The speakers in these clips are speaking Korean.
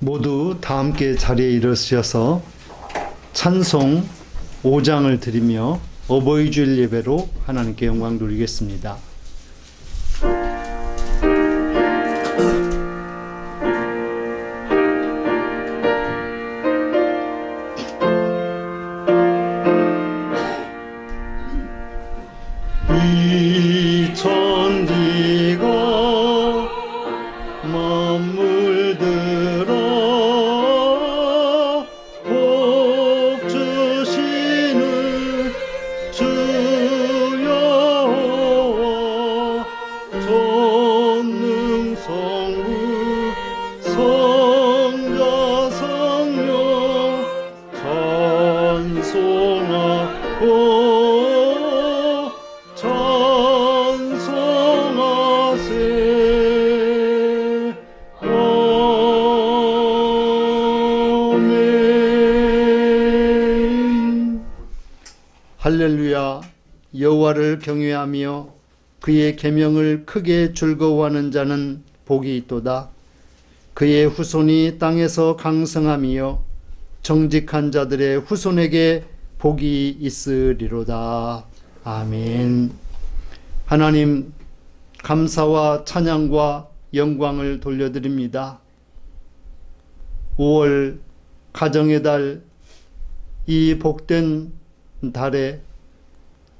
모두 다 함께 자리에 일어서셔서 찬송 5장을 드리며 어버이 주일 예배로 하나님께 영광 돌리겠습니다. 이 천지가 만물들아 복 주시는 주여 전능성부 성자 성령 찬송하고 찬송하세 아멘. 할렐루야. 여호와를 경외하며 그의 계명을 크게 즐거워하는 자는 복이 있도다. 그의 후손이 땅에서 강성하며 정직한 자들의 후손에게 복이 있으리로다. 아멘. 하나님, 감사와 찬양과 영광을 돌려드립니다. 5월 가정의 달, 이 복된 달에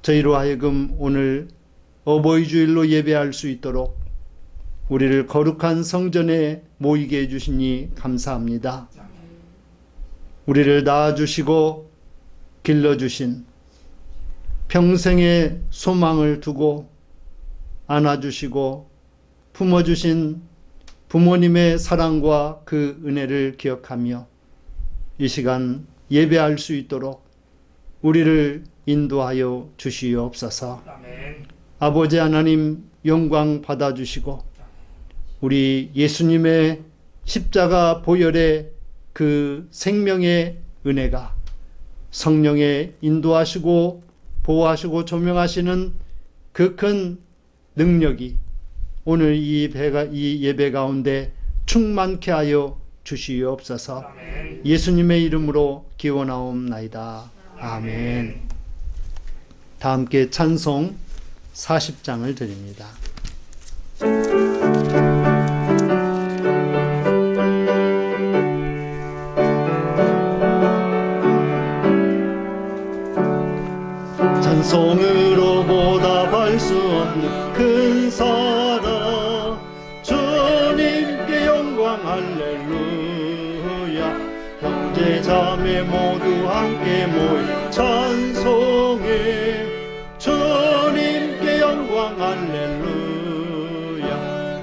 저희로 하여금 오늘 어버이 주일로 예배할 수 있도록 우리를 거룩한 성전에 모이게 해주시니 감사합니다. 우리를 낳아주시고 길러주신, 평생의 소망을 두고 안아주시고 품어주신 부모님의 사랑과 그 은혜를 기억하며 이 시간 예배할 수 있도록 우리를 인도하여 주시옵소서. 아멘. 아버지 하나님, 영광 받아주시고 우리 예수님의 십자가 보혈의 그 생명의 은혜가 성령의 인도하시고 보호하시고 조명하시는 그 큰 능력이 오늘 이 예배 가운데 충만케 하여 주시옵소서. 아멘. 예수님의 이름으로 기원하옵나이다. 아멘. 다 함께 찬송 40장을 드립니다. 찬송으로 보답할 수 없는 큰 사랑, 주님께 영광 할렐루야. 형제 자매 모두 함께 모여 찬송해, 주님께 영광 할렐루야.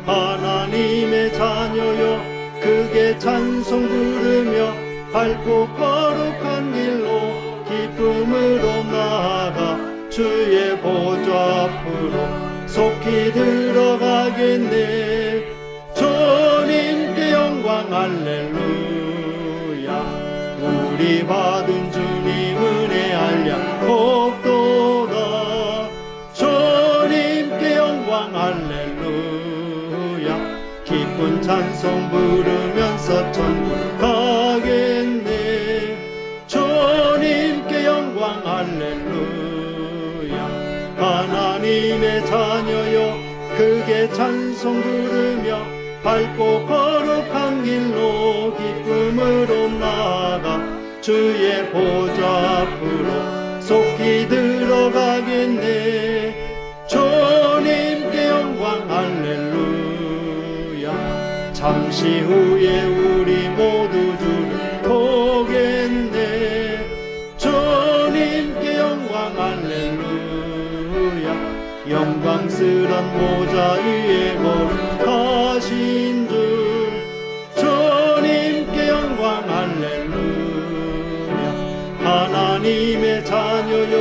하나님의 자녀여 크게 찬송 부르며 밝고 거룩한 길로 기쁨으로 나아가 주의 보좌 앞으로 속히 들어가겠네. 주님께 영광 할렐루야. 우리 받은 주님 은혜 알량 복도다. 주님께 영광 할렐루야. 기쁜 찬송 부르면서 천국 가겠네. 주님께 영광 할렐루야. 하나님의 자녀여 크게 찬송 부르며 밝고 거룩한 길로 기쁨으로 나아가 주의 보좌 앞으로 속히 들어가겠네. 주님께 영광 할렐루야. 잠시 후에 우리 모두 주를 보겠네. 주님께 영광 할렐루야. 영광스런 보좌 위에 거룩하신 주, 주님께 영광 할렐루야. 하나님의 자녀여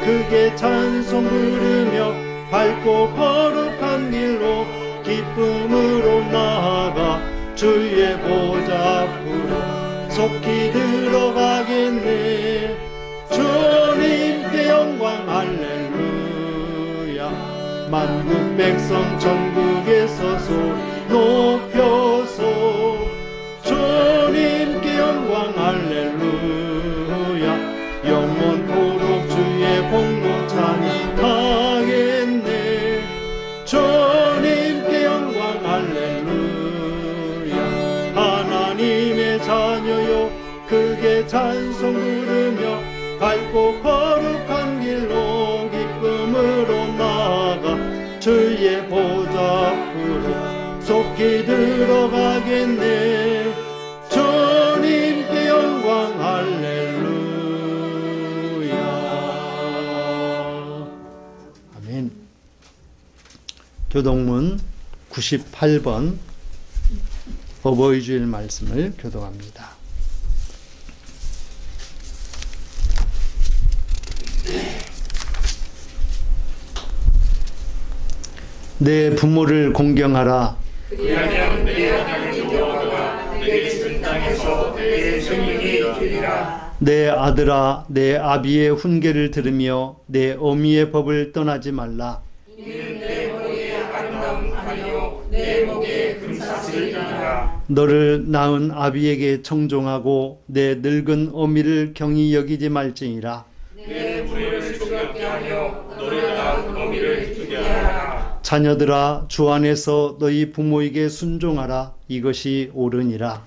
크게 찬송 부르며 밝고 거룩한 길로 기쁨으로 나아가 주의 보좌 앞으로 속히 들어가겠네. 주님께 영광 할렐루야. 만국 백성 전국에서 소리 높여서 주 크게 찬송 부르며 밝고 거룩한 길로 기쁨으로 나아가 주의 보좌 앞으로 속히 들어가겠네. 주님께 영광 할렐루야. 아멘. 교동문 98번 어버이 주일 말씀을 교독합니다. 내 부모를 공경하라. 그리하면 내 하나님 여호와가 내게 준 땅에서 내 생명이 되리라. 내 아들아, 내 아비의 훈계를 들으며 내 어미의 법을 떠나지 말라. 이는 내 머리에 아름다운 관이요 내 목에 금사슬이니라. 너를 낳은 아비에게 청종하고 내 늙은 어미를 경히 여기지 말지니라. 내 부모를 즐겁게 하며 너를 낳은 어미를 기쁘게 하라. 자녀들아, 주 안에서 너희 부모에게 순종하라. 이것이 옳으니라.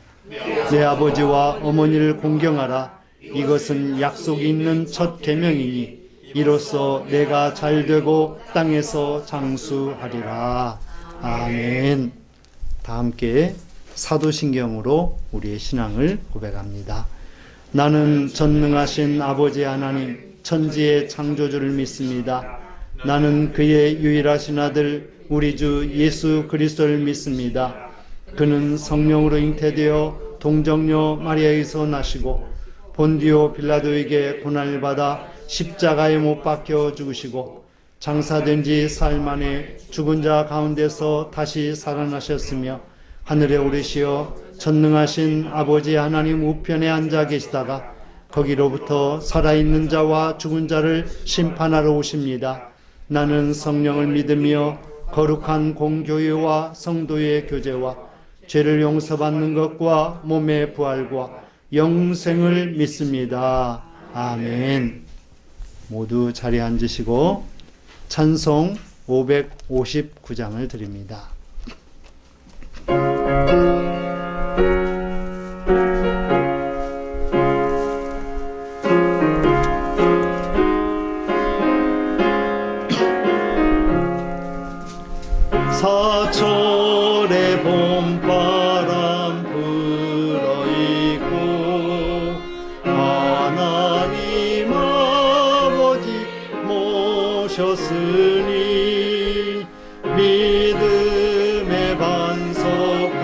내 아버지와 어머니를 공경하라. 이것은 약속이 있는 첫 계명이니 이로써 내가 잘되고 땅에서 장수하리라. 아멘. 다 함께 사도신경으로 우리의 신앙을 고백합니다. 나는 전능하신 아버지 하나님 천지의 창조주를 믿습니다. 나는 그의 유일하신 아들 우리 주 예수 그리스도를 믿습니다. 그는 성령으로 잉태되어 동정녀 마리아에서 나시고 본디오 빌라도에게 고난을 받아 십자가에 못 박혀 죽으시고 장사된 지 사흘 만에 죽은 자 가운데서 다시 살아나셨으며 하늘에 오르시어 전능하신 아버지 하나님 우편에 앉아 계시다가 거기로부터 살아있는 자와 죽은 자를 심판하러 오십니다. 나는 성령을 믿으며 거룩한 공교회와 성도의 교제와 죄를 용서받는 것과 몸의 부활과 영생을 믿습니다. 아멘. 모두 자리에 앉으시고 찬송 559장을 드립니다. 사철의 봄바람 불어있고 하나님 아버지 모셨으니 믿음의 반석도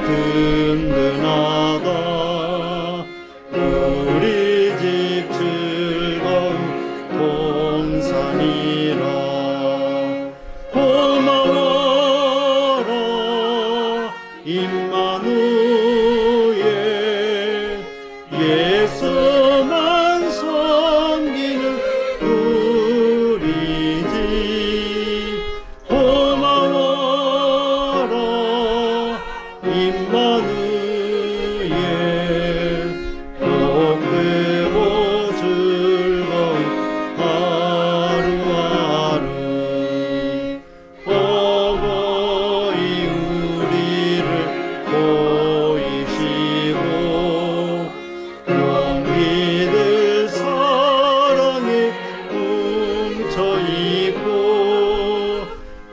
든든하다. 우리 집 즐거운 동산이라. 임마누엘 예수만 섬기는 우리 집 고마워라. 임마누엘 복되고 즐거운 하루하루. 용기들 사랑에 뭉쳐있고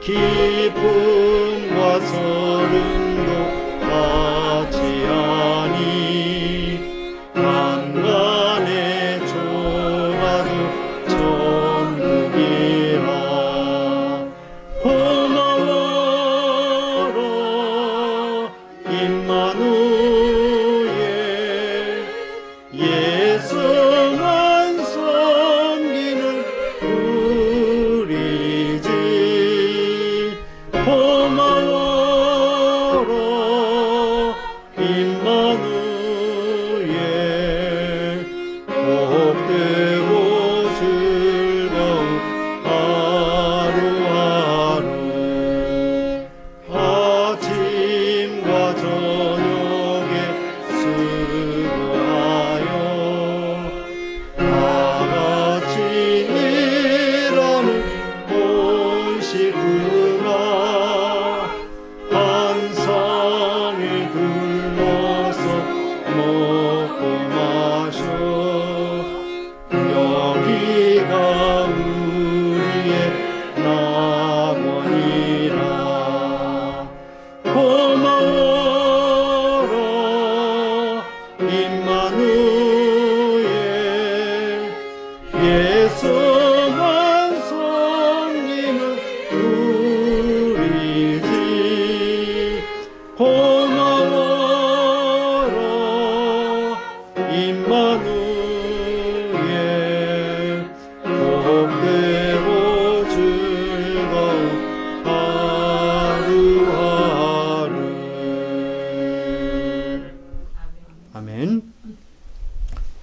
기쁨과 서름도 같이 하니 만간의 조가도 천국이라. 고마워라 임마누엘 예수만 섬기는 우리 집 고마워라 임마누엘 복되고 즐거운 하루하루. 아침과 저녁에 수고하여 다같이 일하는 온 식구가 한 상을 둘러서 먹고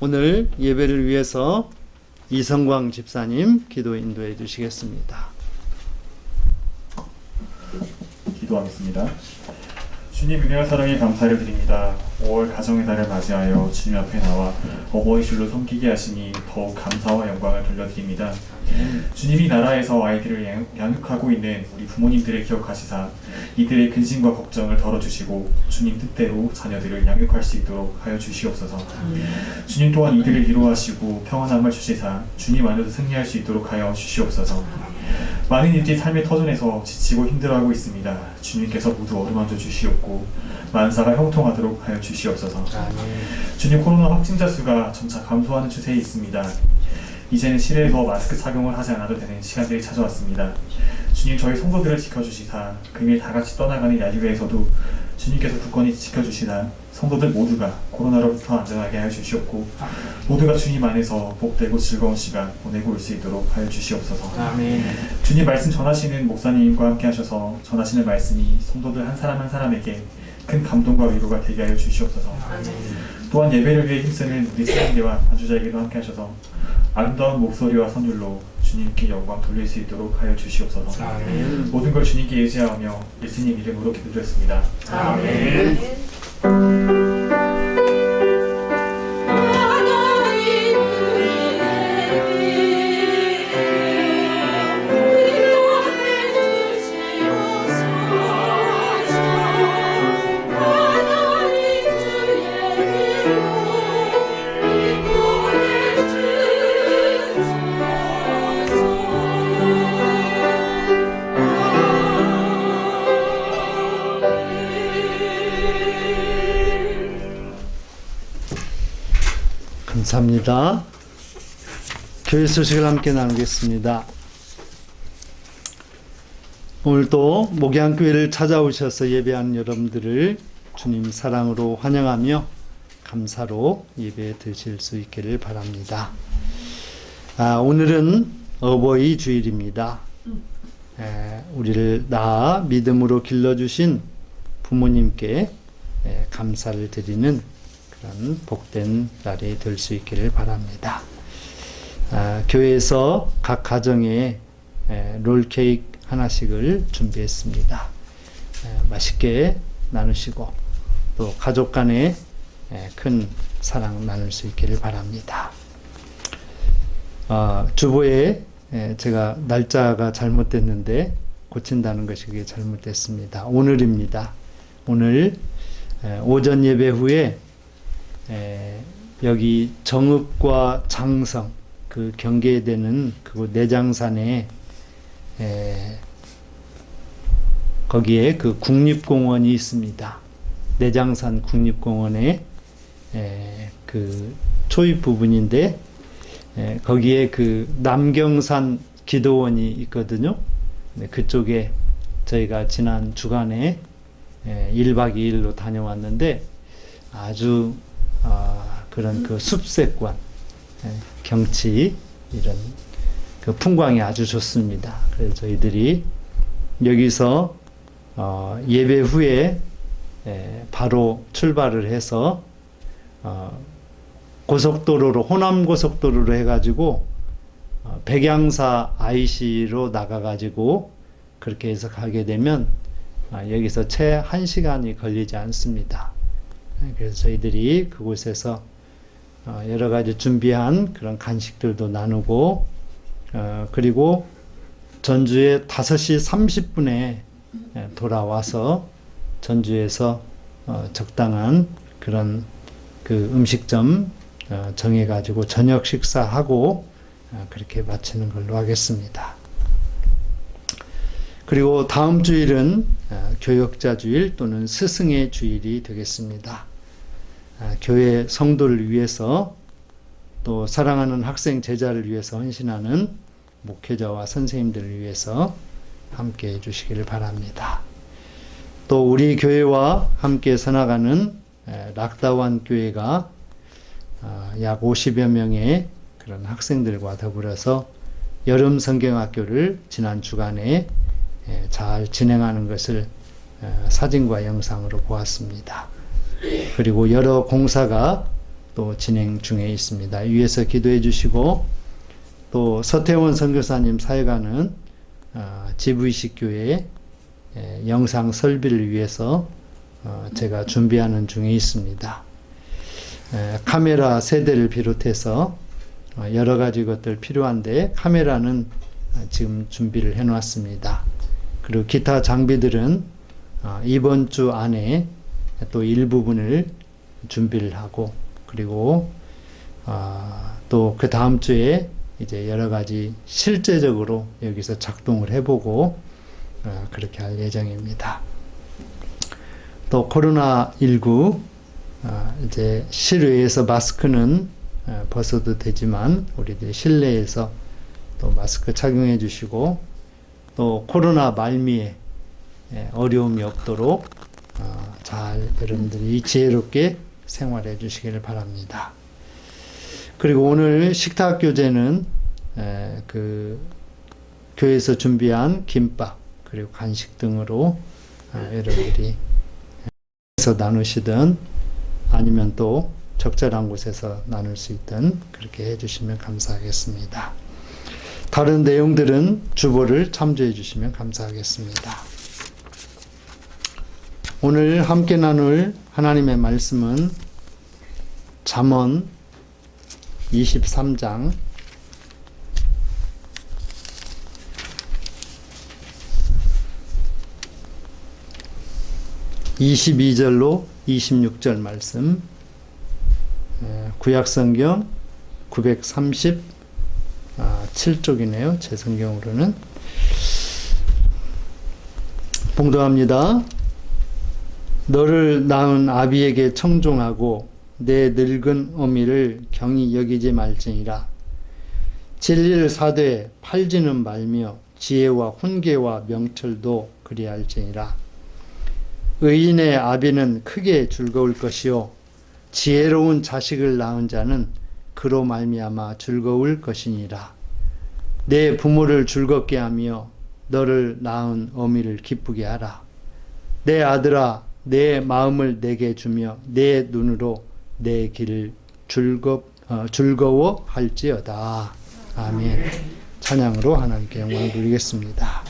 오늘 예배를 위해서 이성광 집사님 기도 인도해 주시겠습니다. 기도하겠습니다. 주님 은혜와 사랑에 감사를 드립니다. 5월 가정의 달을 맞이하여 주님 앞에 나와 어버이 줄로 섬기게 하시니 더욱 감사와 영광을 돌려드립니다. 주님이 나라에서 아이들을 양육하고 있는 우리 부모님들을 기억하시사 이들의 근심과 걱정을 덜어주시고 주님 뜻대로 자녀들을 양육할 수 있도록 하여 주시옵소서. 주님 또한 이들을 위로하시고 평안함을 주시사 주님 안에서 승리할 수 있도록 하여 주시옵소서. 많은 이들이 삶의 터전에서 지치고 힘들어하고 있습니다. 주님께서 모두 어루만져 주시옵고 만사가 형통하도록 하여 주시옵소서. 주님, 코로나 확진자 수가 점차 감소하는 추세에 있습니다. 이제는 실내에서 마스크 착용을 하지 않아도 되는 시간들이 찾아왔습니다. 주님, 저희 성도들을 지켜주시사 금일 다 같이 떠나가는 야유회에서도 주님께서 굳건히 지켜주시사 성도들 모두가 코로나로부터 안전하게 하여 주시옵고 모두가 주님 안에서 복되고 즐거운 시간 보내고 올 수 있도록 하여 주시옵소서. 아멘. 주님 말씀 전하시는 목사님과 함께 하셔서 전하시는 말씀이 성도들 한 사람 한 사람에게 큰 감동과 위로가 되게 하여 주시옵소서. 또한 예배를 위해 힘쓰는 우리 사랑대와 반주자에게도 함께 하셔서 아름다운 목소리와 선율로 주님께 영광 돌릴 수 있도록 하여 주시옵소서. 아멘. 모든 걸 주님께 의지하며 예수님 이름으로 기도드렸습니다. 아멘. 감사합니다. 교회 소식을 함께 나누겠습니다. 오늘도 목양교회를 찾아오셔서 예배하는 여러분들을 주님 사랑으로 환영하며 감사로 예배 드실 수 있기를 바랍니다. 오늘은 어버이 주일입니다. 우리를 낳아 믿음으로 길러주신 부모님께 감사를 드리는 그런 복된 날이 될 수 있기를 바랍니다. 교회에서 각 가정에 롤케이크 하나씩을 준비했습니다. 맛있게 나누시고 또 가족 간에 큰 사랑 나눌 수 있기를 바랍니다. 주보에 제가 날짜가 잘못됐는데 고친다는 것이 그게 잘못됐습니다. 오늘입니다. 오늘 오전 예배 후에 여기 정읍과 장성 그 경계되는 그곳 내장산에 거기에 그 국립공원이 있습니다. 내장산 국립공원에 그 초입 부분인데 거기에 그 남경산 기도원이 있거든요. 그쪽에 저희가 지난 주간에 1박 2일로 다녀왔는데 아주 그런 그 숲세권, 경치, 이런 그 풍광이 아주 좋습니다. 그래서 저희들이 여기서 예배 후에 바로 출발을 해서 고속도로로, 호남 고속도로로 해가지고 백양사 IC로 나가가지고 그렇게 해서 가게 되면 여기서 채 1시간이 걸리지 않습니다. 그래서 저희들이 그곳에서 여러 가지 준비한 그런 간식들도 나누고 그리고 전주에 5시 30분에 돌아와서 전주에서 적당한 그런 그 음식점 정해가지고 저녁 식사하고 그렇게 마치는 걸로 하겠습니다. 그리고 다음 주일은 교역자 주일 또는 스승의 주일이 되겠습니다. 교회 성도를 위해서 또 사랑하는 학생 제자를 위해서 헌신하는 목회자와 선생님들을 위해서 함께 해주시기를 바랍니다. 또 우리 교회와 함께 서나가는 락다완 교회가 약 50여 명의 그런 학생들과 더불어서 여름 성경학교를 지난 주간에 잘 진행하는 것을 사진과 영상으로 보았습니다. 그리고 여러 공사가 또 진행 중에 있습니다. 위에서 기도해 주시고 또 서태원 선교사님 사역하는 지부이식 교회 영상 설비를 위해서 제가 준비하는 중에 있습니다. 카메라 세대를 비롯해서 여러 가지 것들 필요한데 카메라는 지금 준비를 해 놨습니다. 그리고 기타 장비들은 이번 주 안에 또 일부분을 준비를 하고 그리고 또 그 다음 주에 이제 여러 가지 실제적으로 여기서 작동을 해보고 그렇게 할 예정입니다. 또 코로나19 이제 실외에서 마스크는 벗어도 되지만 우리들 실내에서 또 마스크 착용해 주시고 또 코로나 말미에 어려움이 없도록 잘 여러분들이 지혜롭게 생활해 주시기를 바랍니다. 그리고 오늘 식탁 교제는 그 교회에서 준비한 김밥 그리고 간식 등으로 여러분들이 에서 나누시든 아니면 또 적절한 곳에서 나눌 수 있든 그렇게 해주시면 감사하겠습니다. 다른 내용들은 주보를 참조해 주시면 감사하겠습니다. 오늘 함께 나눌 하나님의 말씀은 잠언 23장 22절로 26절 말씀, 구약성경 937쪽이네요. 제 성경으로는. 봉독합니다. 너를 낳은 아비에게 청종하고 내 늙은 어미를 경히 여기지 말지니라. 진리를 사되 팔지는 말며 지혜와 훈계와 명철도 그리할지니라. 의인의 아비는 크게 즐거울 것이요 지혜로운 자식을 낳은 자는 그로 말미암아 즐거울 것이니라. 내 부모를 즐겁게 하며 너를 낳은 어미를 기쁘게 하라. 내 아들아, 내 마음을 내게 주며 내 눈으로 내 길을 즐거워할지어다. 아멘. 찬양으로 하나님께 영광을 드리겠습니다.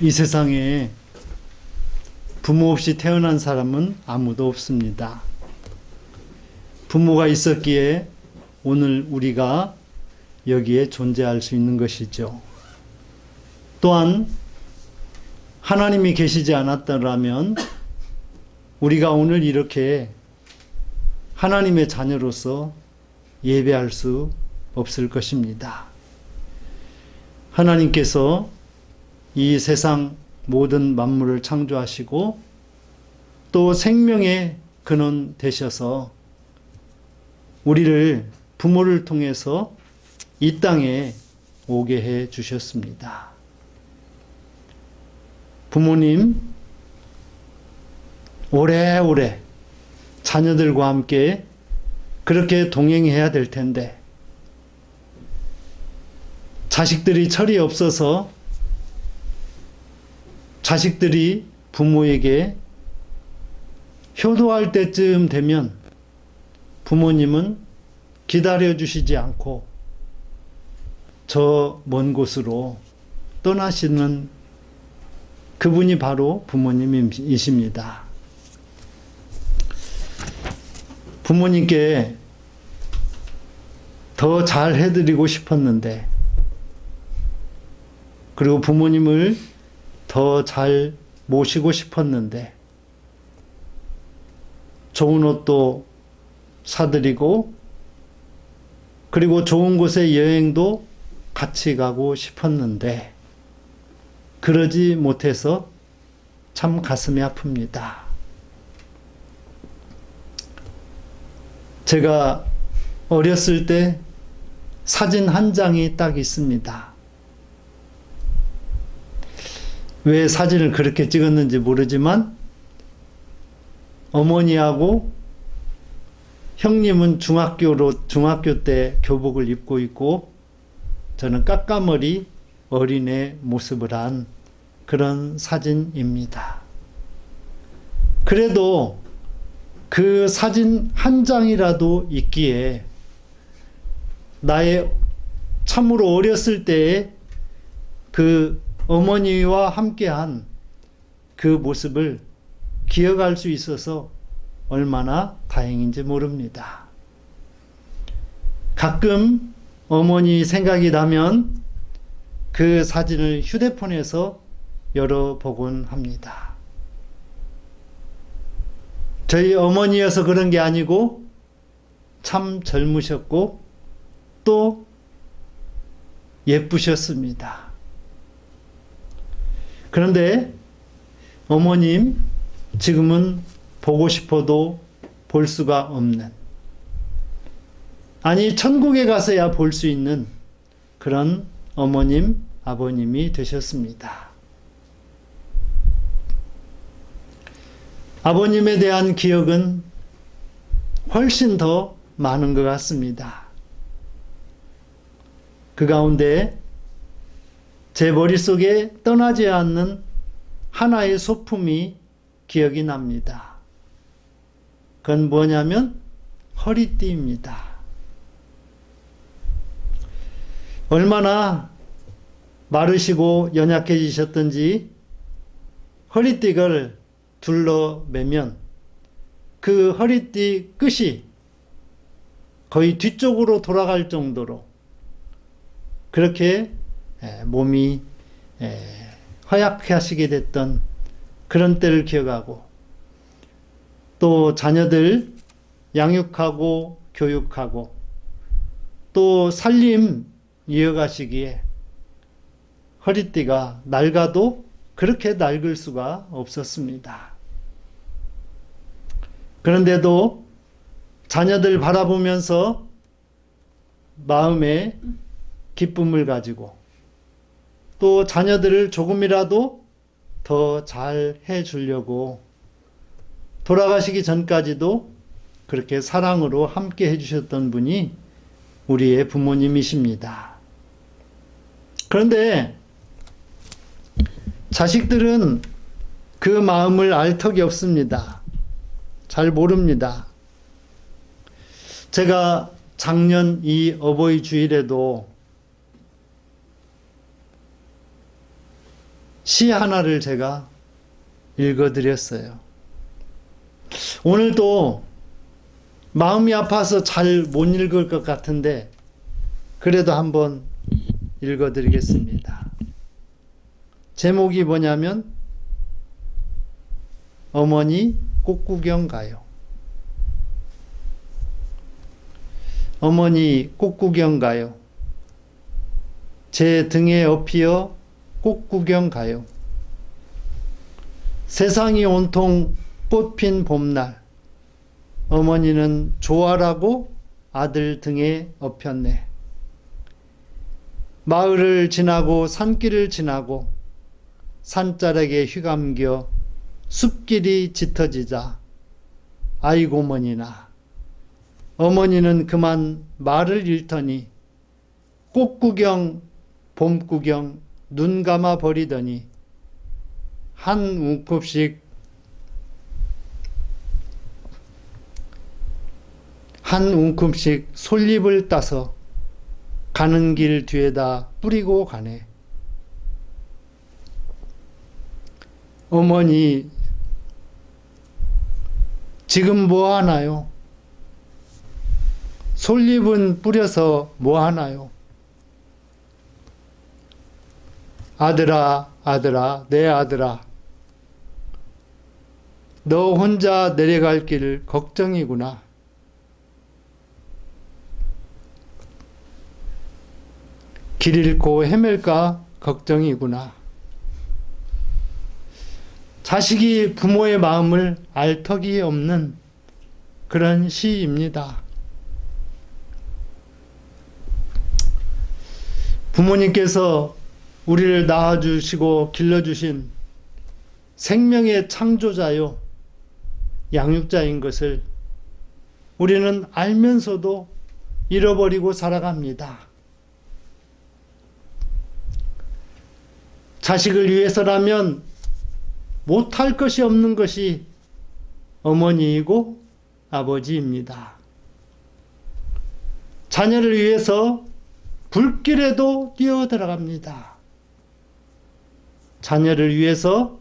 이 세상에 부모 없이 태어난 사람은 아무도 없습니다. 부모가 있었기에 오늘 우리가 여기에 존재할 수 있는 것이죠. 또한 하나님이 계시지 않았더라면 우리가 오늘 이렇게 하나님의 자녀로서 예배할 수 없을 것입니다. 하나님께서 이 세상 모든 만물을 창조하시고 또 생명의 근원 되셔서 우리를 부모를 통해서 이 땅에 오게 해 주셨습니다. 부모님, 오래오래 자녀들과 함께 그렇게 동행해야 될 텐데 자식들이 철이 없어서 자식들이 부모에게 효도할 때쯤 되면 부모님은 기다려주시지 않고 저 먼 곳으로 떠나시는 그분이 바로 부모님이십니다. 부모님께 더 잘 해드리고 싶었는데, 그리고 부모님을 더 잘 모시고 싶었는데, 좋은 옷도 사드리고, 그리고 좋은 곳에 여행도 같이 가고 싶었는데, 그러지 못해서 참 가슴이 아픕니다. 제가 어렸을 때 사진 한 장이 딱 있습니다. 왜 사진을 그렇게 찍었는지 모르지만 어머니하고 형님은 중학교 때 교복을 입고 있고 저는 까까머리 어린애 모습을 한 그런 사진입니다. 그래도 그 사진 한 장이라도 있기에 나의 참으로 어렸을 때의 그 어머니와 함께한 그 모습을 기억할 수 있어서 얼마나 다행인지 모릅니다. 가끔 어머니 생각이 나면 그 사진을 휴대폰에서 열어보곤 합니다. 저희 어머니여서 그런 게 아니고 참 젊으셨고 또 예쁘셨습니다. 그런데 어머님 지금은 보고 싶어도 볼 수가 없는, 아니 천국에 가서야 볼 수 있는 그런 어머님, 아버님이 되셨습니다. 아버님에 대한 기억은 훨씬 더 많은 것 같습니다. 그 가운데 제 머릿속에 떠나지 않는 하나의 소품이 기억이 납니다. 그건 뭐냐면 허리띠입니다. 얼마나 마르시고 연약해지셨던지 허리띠를 둘러매면 그 허리띠 끝이 거의 뒤쪽으로 돌아갈 정도로 그렇게 몸이 허약하시게 됐던 그런 때를 기억하고, 또 자녀들 양육하고 교육하고 또 살림 이어가시기에 허리띠가 낡아도 그렇게 낡을 수가 없었습니다. 그런데도 자녀들 바라보면서 마음에 기쁨을 가지고 또 자녀들을 조금이라도 더 잘 해주려고 돌아가시기 전까지도 그렇게 사랑으로 함께 해주셨던 분이 우리의 부모님이십니다. 그런데 자식들은 그 마음을 알 턱이 없습니다. 잘 모릅니다. 제가 작년 이 어버이 주일에도 시 하나를 제가 읽어드렸어요. 오늘도 마음이 아파서 잘 못 읽을 것 같은데 그래도 한번 읽어드리겠습니다. 제목이 뭐냐면 어머니 꽃구경 가요. 어머니 꽃구경 가요. 제 등에 엎이어 꽃구경 가요. 세상이 온통 꽃핀 봄날 어머니는 좋아라고 아들 등에 엎였네. 마을을 지나고 산길을 지나고 산자락에 휘감겨 숲길이 짙어지자 아이고머니나 어머니는 그만 말을 잃더니 꽃구경 봄구경 눈 감아 버리더니 한 움큼씩 솔잎을 따서 가는 길 뒤에다 뿌리고 가네. 어머니 지금 뭐 하나요? 솔잎은 뿌려서 뭐 하나요? 아들아, 아들아, 내 아들아. 너 혼자 내려갈 길 걱정이구나. 길 잃고 헤맬까 걱정이구나. 자식이 부모의 마음을 알 턱이 없는 그런 시입니다. 부모님께서 우리를 낳아주시고 길러주신 생명의 창조자요, 양육자인 것을 우리는 알면서도 잃어버리고 살아갑니다. 자식을 위해서라면 못할 것이 없는 것이 어머니이고 아버지입니다. 자녀를 위해서 불길에도 뛰어들어갑니다. 자녀를 위해서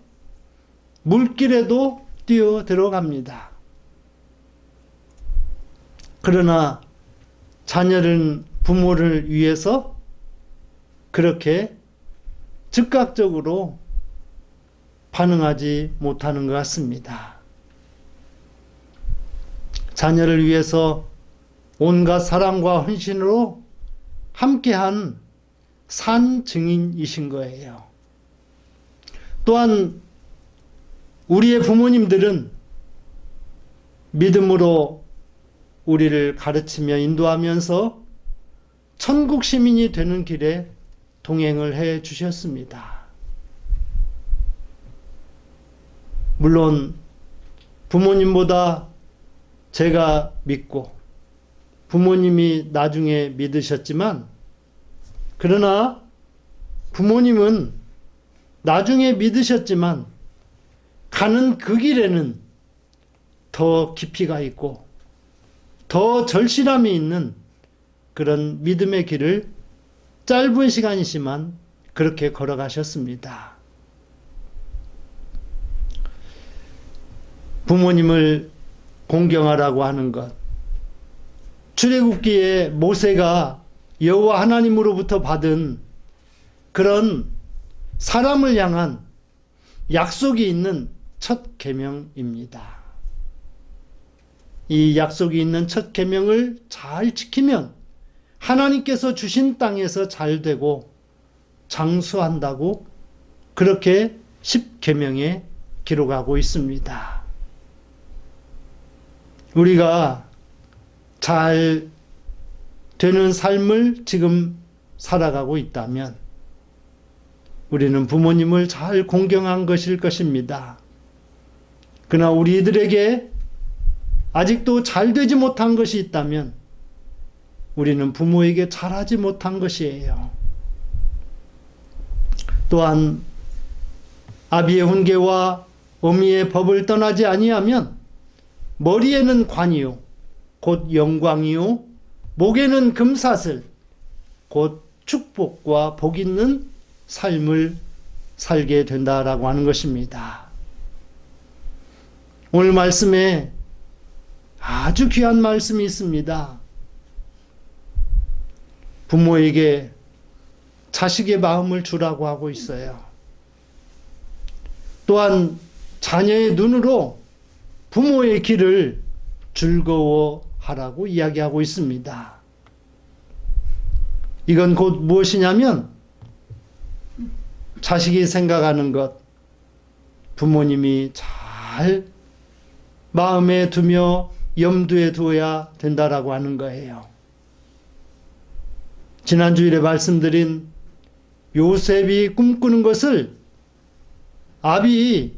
물길에도 뛰어들어갑니다. 그러나 자녀는 부모를 위해서 그렇게 즉각적으로 반응하지 못하는 것 같습니다. 자녀를 위해서 온갖 사랑과 헌신으로 함께한 산 증인이신 거예요. 또한 우리의 부모님들은 믿음으로 우리를 가르치며 인도하면서 천국 시민이 되는 길에 동행을 해 주셨습니다. 물론 부모님보다 제가 믿고 부모님이 나중에 믿으셨지만, 그러나 부모님은 나중에 믿으셨지만 가는 그 길에는 더 깊이가 있고 더 절실함이 있는 그런 믿음의 길을 짧은 시간이지만 그렇게 걸어가셨습니다. 부모님을 공경하라고 하는 것, 출애굽기에 모세가 여호와 하나님으로부터 받은 그런 사람을 향한 약속이 있는 첫 계명입니다. 이 약속이 있는 첫 계명을 잘 지키면 하나님께서 주신 땅에서 잘 되고 장수한다고 그렇게 10계명에 기록하고 있습니다. 우리가 잘 되는 삶을 지금 살아가고 있다면 우리는 부모님을 잘 공경한 것일 것입니다. 그러나 우리들에게 아직도 잘 되지 못한 것이 있다면 우리는 부모에게 잘하지 못한 것이에요. 또한 아비의 훈계와 어미의 법을 떠나지 아니하면 머리에는 관이요 곧 영광이요 목에는 금사슬 곧 축복과 복 있는 삶을 살게 된다라고 하는 것입니다. 오늘 말씀에 아주 귀한 말씀이 있습니다. 부모에게 자식의 마음을 주라고 하고 있어요. 또한 자녀의 눈으로 부모의 길을 즐거워하라고 이야기하고 있습니다. 이건 곧 무엇이냐면 자식이 생각하는 것, 부모님이 잘 마음에 두며 염두에 두어야 된다라고 하는 거예요. 지난주일에 말씀드린 요셉이 꿈꾸는 것을 아비는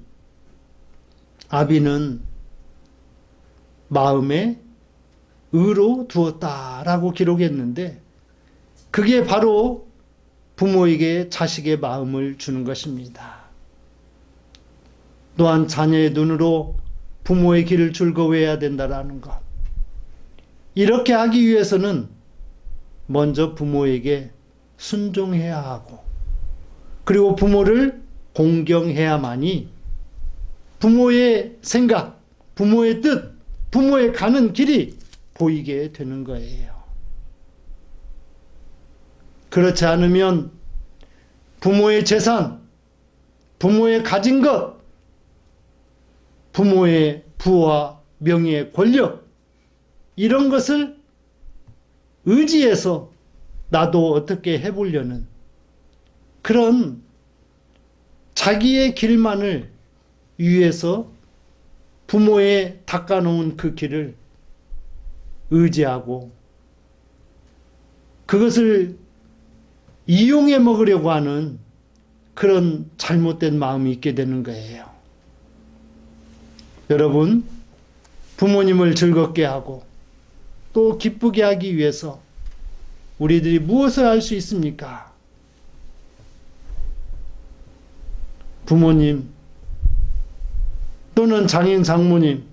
마음에 의로 두었다라고 기록했는데 그게 바로 부모에게 자식의 마음을 주는 것입니다. 또한 자녀의 눈으로 부모의 길을 즐거워해야 된다라는 것. 이렇게 하기 위해서는 먼저 부모에게 순종해야 하고 그리고 부모를 공경해야만이 부모의 생각, 부모의 뜻, 부모의 가는 길이 보이게 되는 거예요. 그렇지 않으면 부모의 재산, 부모의 가진 것, 부모의 부와 명예, 권력 이런 것을 의지해서 나도 어떻게 해보려는 그런 자기의 길만을 위해서 부모의 닦아놓은 그 길을 의지하고 그것을 이용해 먹으려고 하는 그런 잘못된 마음이 있게 되는 거예요. 여러분, 부모님을 즐겁게 하고 또 기쁘게 하기 위해서 우리들이 무엇을 할 수 있습니까? 부모님 또는 장인 장모님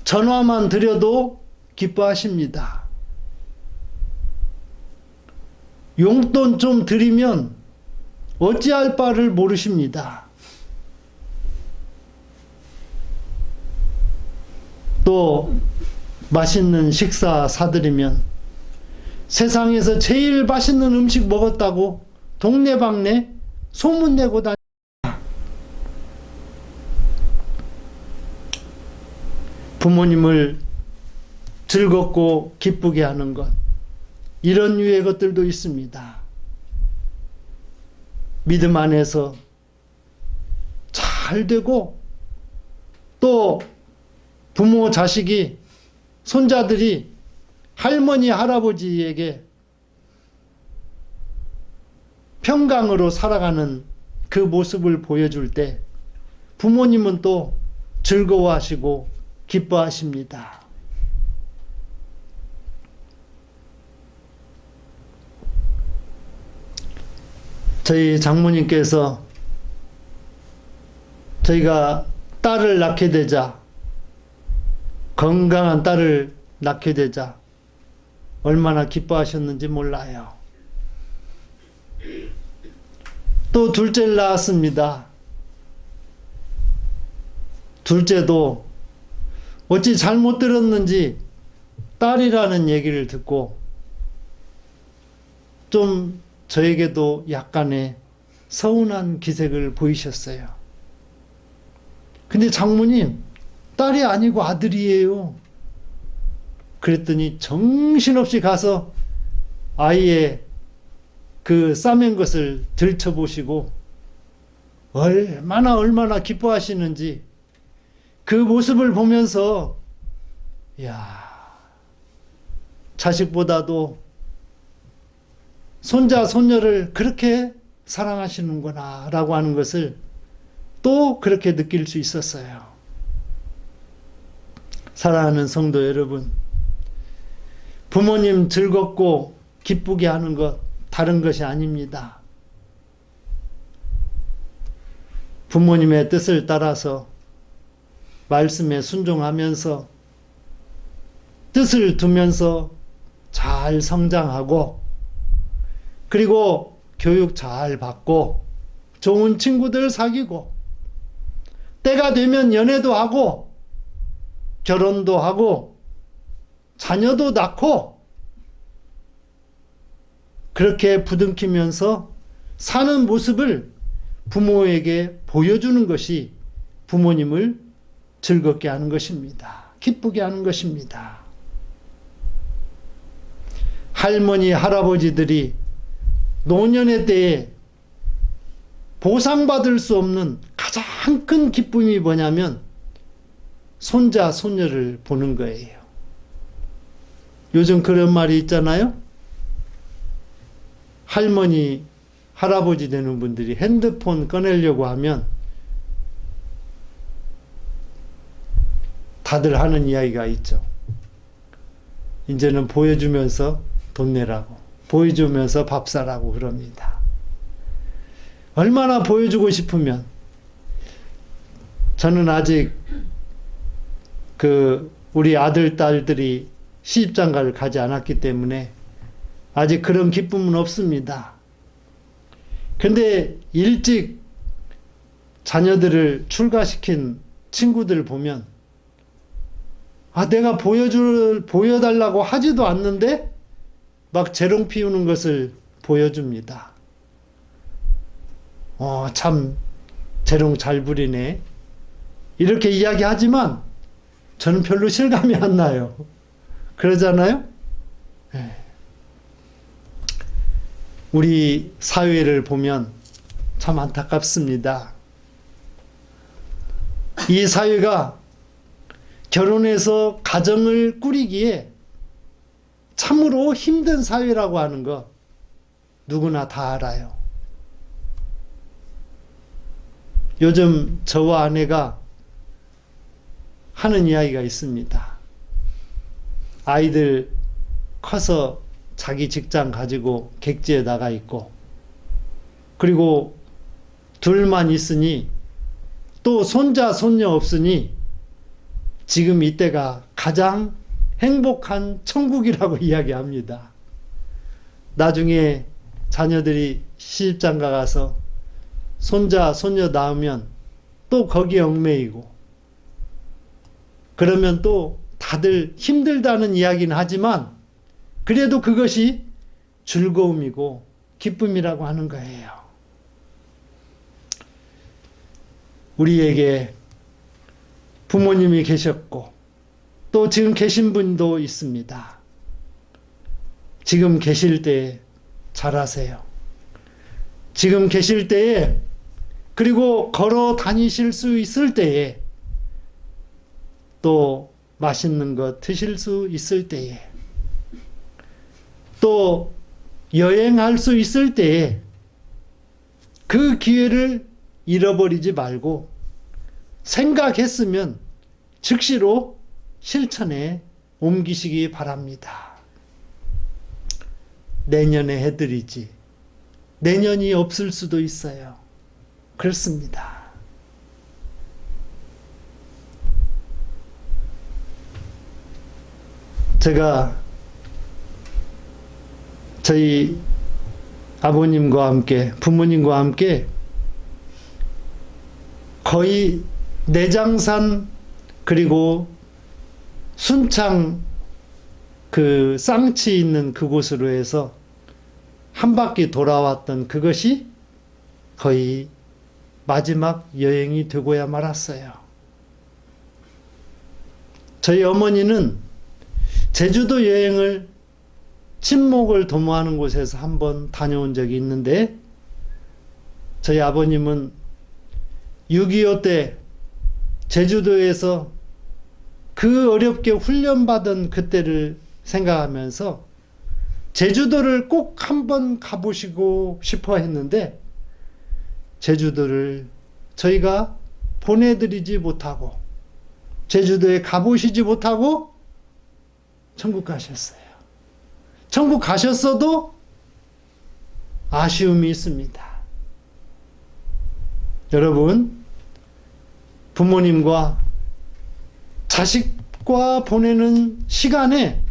전화만 드려도 기뻐하십니다. 용돈 좀 드리면 어찌할 바를 모르십니다. 또 맛있는 식사 사드리면 세상에서 제일 맛있는 음식 먹었다고 동네방네 소문내고 다닙니다. 부모님을 즐겁고 기쁘게 하는 것, 이런 유의 것들도 있습니다. 믿음 안에서 잘 되고 또 부모, 자식이, 손자들이 할머니, 할아버지에게 평강으로 살아가는 그 모습을 보여줄 때 부모님은 또 즐거워하시고 기뻐하십니다. 저희 장모님께서 저희가 딸을 낳게 되자, 건강한 딸을 낳게 되자 얼마나 기뻐하셨는지 몰라요. 또 둘째를 낳았습니다. 둘째도 어찌 잘못 들었는지 딸이라는 얘기를 듣고 좀 저에게도 약간의 서운한 기색을 보이셨어요. 근데 장모님, 딸이 아니고 아들이에요. 그랬더니 정신없이 가서 아이의 그 싸맨 것을 들춰보시고 얼마나 기뻐하시는지 그 모습을 보면서 자식보다도 손자, 손녀를 그렇게 사랑하시는구나 라고 하는 것을 또 그렇게 느낄 수 있었어요. 사랑하는 성도 여러분, 부모님 즐겁고 기쁘게 하는 것 다른 것이 아닙니다. 부모님의 뜻을 따라서 말씀에 순종하면서 뜻을 두면서 잘 성장하고 그리고 교육 잘 받고 좋은 친구들 사귀고, 때가 되면 연애도 하고, 결혼도 하고, 자녀도 낳고, 그렇게 부둥키면서 사는 모습을 부모에게 보여주는 것이 부모님을 즐겁게 하는 것입니다. 기쁘게 하는 것입니다. 할머니, 할아버지들이 노년의 때에 보상받을 수 없는 가장 큰 기쁨이 뭐냐면 손자, 손녀를 보는 거예요. 요즘 그런 말이 있잖아요. 할머니, 할아버지 되는 분들이 핸드폰 꺼내려고 하면 다들 하는 이야기가 있죠. 이제는 보여주면서 돈 내라고, 보여주면서 밥 사라고 그럽니다. 얼마나 보여주고 싶으면, 저는 아직 우리 아들, 딸들이 시집장가를 가지 않았기 때문에 아직 그런 기쁨은 없습니다. 근데 일찍 자녀들을 출가시킨 친구들 보면, 내가 보여달라고 하지도 않는데 막 재롱 피우는 것을 보여줍니다. 참 재롱 잘 부리네. 이렇게 이야기하지만 저는 별로 실감이 안 나요. 그러잖아요? 우리 사회를 보면 참 안타깝습니다. 이 사회가 결혼해서 가정을 꾸리기에 참으로 힘든 사회라고 하는 거 누구나 다 알아요. 요즘 저와 아내가 하는 이야기가 있습니다. 아이들 커서 자기 직장 가지고 객지에 나가 있고, 그리고 둘만 있으니 또 손자, 손녀 없으니 지금 이때가 가장 행복한 천국이라고 이야기합니다. 나중에 자녀들이 시집장가 가서 손자, 손녀 낳으면 또 거기에 얽매이고, 그러면 또 다들 힘들다는 이야기는 하지만 그래도 그것이 즐거움이고 기쁨이라고 하는 거예요. 우리에게 부모님이 계셨고 또 지금 계신 분도 있습니다. 지금 계실 때 잘하세요. 지금 계실 때에, 그리고 걸어 다니실 수 있을 때에, 또 맛있는 거 드실 수 있을 때에, 또 여행할 수 있을 때에 그 기회를 잃어버리지 말고 생각했으면 즉시로 실천에 옮기시기 바랍니다. 내년에 해드리지, 내년이 없을 수도 있어요. 그렇습니다. 제가 저희 아버님과 함께, 부모님과 함께 거의 내장산 그리고 순창 그 쌍치 있는 그곳으로 해서 한 바퀴 돌아왔던 그것이 거의 마지막 여행이 되고야 말았어요. 저희 어머니는 제주도 여행을 친목을 도모하는 곳에서 한번 다녀온 적이 있는데, 저희 아버님은 6.25 때 제주도에서 그 어렵게 훈련받은 그때를 생각하면서 제주도를 꼭 한번 가보시고 싶어 했는데, 제주도를 저희가 보내드리지 못하고 제주도에 가보시지 못하고 천국 가셨어요. 천국 가셨어도 아쉬움이 있습니다. 여러분, 부모님과 자식과 보내는 시간에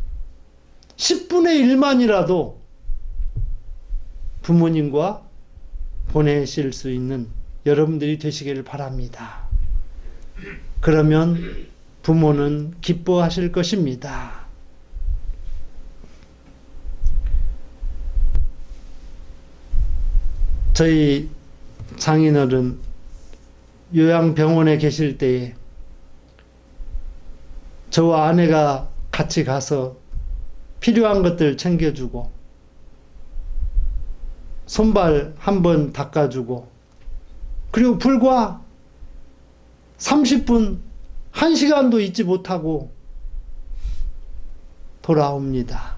10분의 1만이라도 부모님과 보내실 수 있는 여러분들이 되시기를 바랍니다. 그러면 부모는 기뻐하실 것입니다. 저희 장인어른 요양병원에 계실 때에 저와 아내가 같이 가서 필요한 것들 챙겨주고 손발 한번 닦아주고 그리고 불과 30분, 1시간도 있지 못하고 돌아옵니다.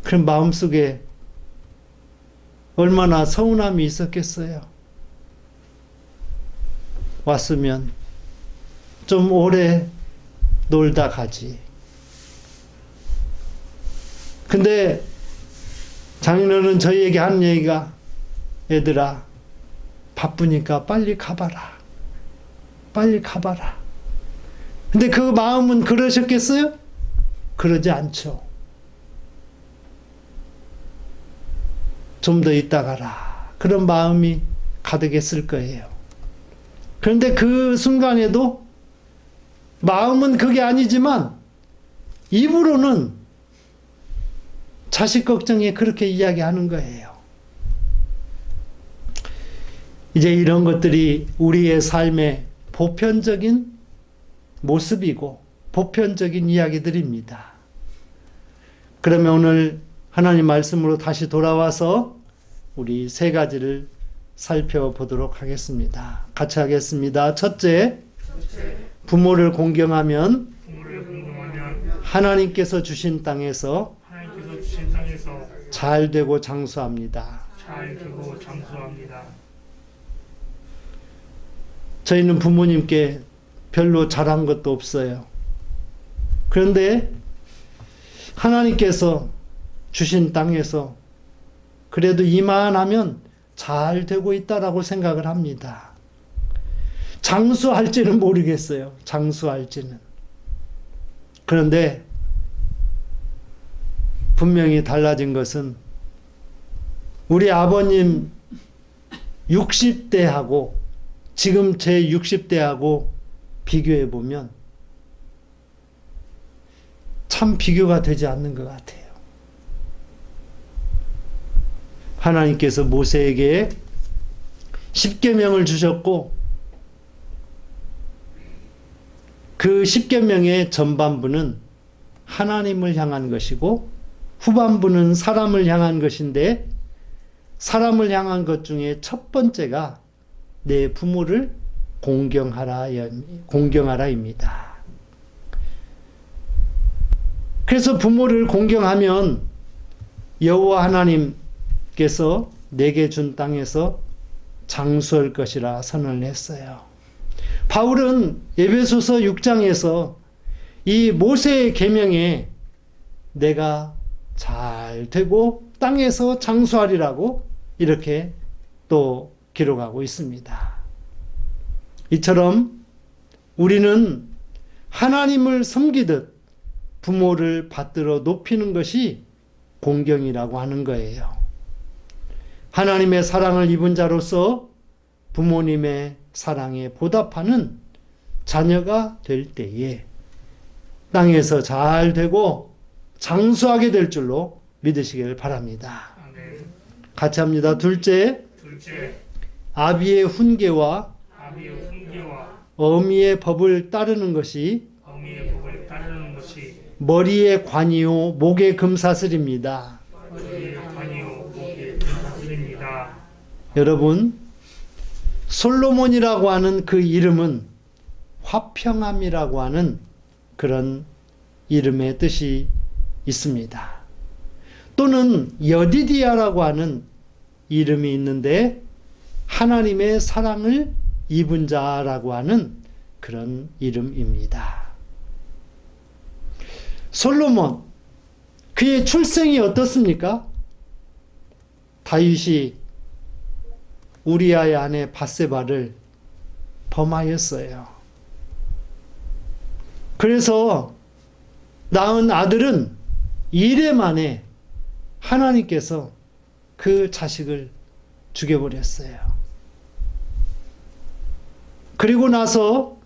그럼 마음속에 얼마나 서운함이 있었겠어요. 왔으면 좀 오래 놀다 가지. 근데 장인어른 저희에게 한 얘기가 얘들아 바쁘니까 빨리 가봐라. 빨리 가봐라. 근데 그 마음은 그러셨겠어요? 그러지 않죠. 좀 더 있다 가라. 그런 마음이 가득했을 거예요. 그런데 그 순간에도 마음은 그게 아니지만 입으로는 자식 걱정에 그렇게 이야기하는 거예요. 이제 이런 것들이 우리의 삶의 보편적인 모습이고 보편적인 이야기들입니다. 그러면 오늘 하나님 말씀으로 다시 돌아와서 우리 세 가지를 살펴보도록 하겠습니다. 같이 하겠습니다. 첫째, 부모를 공경하면 하나님께서 주신 땅에서 잘 되고 장수합니다. 저희는 부모님께 별로 잘한 것도 없어요. 그런데 하나님께서 주신 땅에서 그래도 이만하면 잘 되고 있다라고 생각을 합니다. 장수할지는 모르겠어요. 장수할지는. 그런데 분명히 달라진 것은 우리 아버님 60대하고 지금 제 60대하고 비교해 보면 참 비교가 되지 않는 것 같아요. 하나님께서 모세에게 10계명을 주셨고 그 10계명의 전반부는 하나님을 향한 것이고 후반부는 사람을 향한 것인데 사람을 향한 것 중에 첫 번째가 내 부모를 공경하라입니다. 그래서 부모를 공경하면 여호와 하나님께서 내게 준 땅에서 장수할 것이라 선언을 했어요. 바울은 에베소서 6장에서 이 모세의 계명에 내가 잘 되고 땅에서 장수하리라고 이렇게 또 기록하고 있습니다. 이처럼 우리는 하나님을 섬기듯 부모를 받들어 높이는 것이 공경이라고 하는 거예요. 하나님의 사랑을 입은 자로서 부모님의 사랑에 보답하는 자녀가 될 때에 땅에서 잘 되고 장수하게 될 줄로 믿으시길 바랍니다. 같이 합니다. 둘째, 아비의 훈계와 어미의 법을 따르는 것이 머리의 관이요 목의 금사슬입니다. 여러분, 솔로몬이라고 하는 그 이름은 화평함이라고 하는 그런 이름의 뜻이 있습니다. 또는 여디디아라고 하는 이름이 있는데 하나님의 사랑을 입은 자라고 하는 그런 이름입니다. 솔로몬, 그의 출생이 어떻습니까? 다윗이 우리아의 아내 밧세바를 범하였어요. 그래서 낳은 아들은 1회 만에 하나님께서 그 자식을 죽여버렸어요. 그리고 나서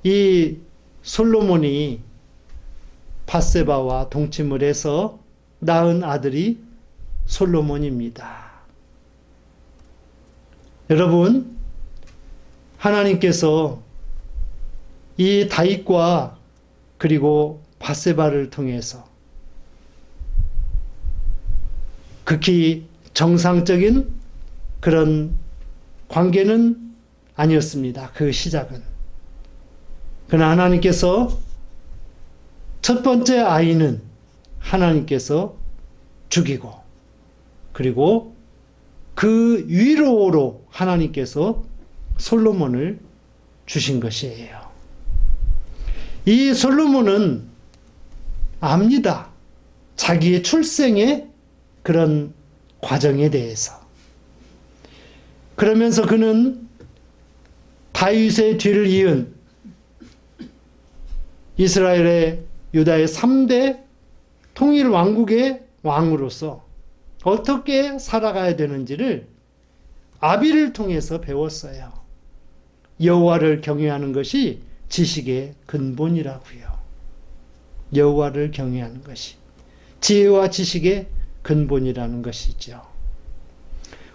이 솔로몬이 밧세바와 동침을 해서 낳은 아들이 솔로몬입니다. 여러분, 하나님께서 이 다윗과 그리고 밧세바를 통해서 극히 정상적인 그런 관계는 아니었습니다. 그 시작은. 그러나 하나님께서 첫 번째 아이는 하나님께서 죽이고, 그리고 그 위로로 하나님께서 솔로몬을 주신 것이에요. 이 솔로몬은 압니다. 자기의 출생의 그런 과정에 대해서. 그러면서 그는 다윗의 뒤를 이은 이스라엘의 유다의 3대 통일 왕국의 왕으로서 어떻게 살아가야 되는지를 아비를 통해서 배웠어요. 여호와를 경외하는 것이 지식의 근본이라고요. 여호와를 경외하는 것이 지혜와 지식의 근본이라는 것이죠.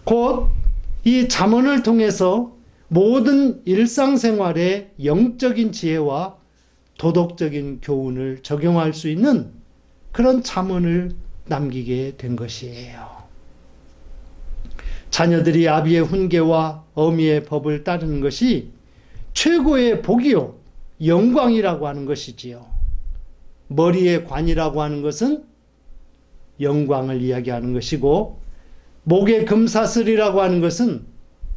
곧 이 잠언을 통해서 모든 일상생활의 영적인 지혜와 도덕적인 교훈을 적용할 수 있는 그런 잠언을 남기게 된 것이에요. 자녀들이 아비의 훈계와 어미의 법을 따르는 것이 최고의 복이요 영광이라고 하는 것이지요. 머리의 관이라고 하는 것은 영광을 이야기하는 것이고, 목의 금사슬이라고 하는 것은